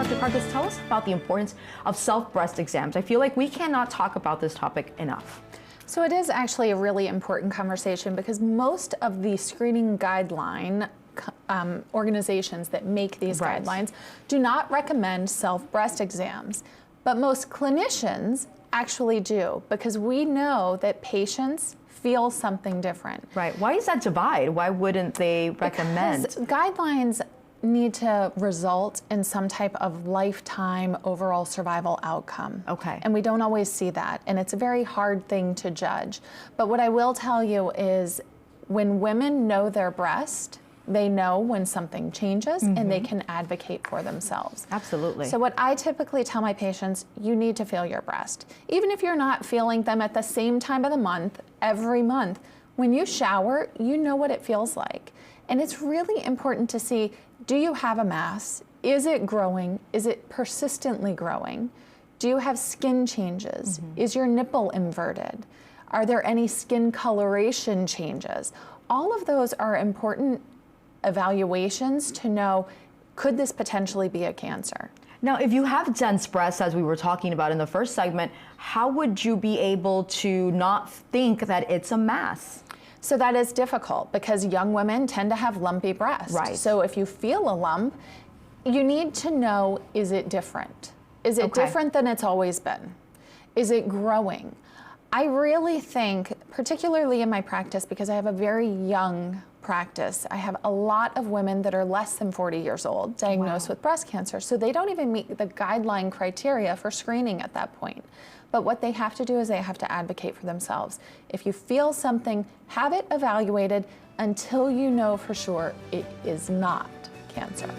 Dr. Carcas, tell us about the importance of self-breast exams. I feel like we cannot talk about this topic enough. So it is actually a really important conversation because most of the screening guideline organizations that make these guidelines do not recommend self-breast exams, but most clinicians actually do, because we know that patients feel something different. Right. Why is that divide? Why wouldn't they recommend? Because guidelines need to result in some type of lifetime overall survival outcome. Okay. And we don't always see that, and it's a very hard thing to judge. But what I will tell you is when women know their breast, they know when something changes and they can advocate for themselves. Absolutely. So what I typically tell my patients, you need to feel your breast. Even if you're not feeling them at the same time of the month, every month, when you shower, you know what it feels like. And it's really important to see, do you have a mass? Is it growing? Is it persistently growing? Do you have skin changes? Is your nipple inverted? Are there any skin coloration changes? All of those are important evaluations to know, could this potentially be a cancer? Now, if you have dense breasts, as we were talking about in the first segment, how would you be able to not think that it's a mass? So that is difficult because young women tend to have lumpy breasts. Right. So if you feel a lump, you need to know, is it different? Is it different than it's always been? Is it growing? I really think, particularly in my practice, because I have a very young practice, I have a lot of women that are less than 40 years old diagnosed with breast cancer. So they don't even meet the guideline criteria for screening at that point. But what they have to do is they have to advocate for themselves. If you feel something, have it evaluated until you know for sure it is not cancer.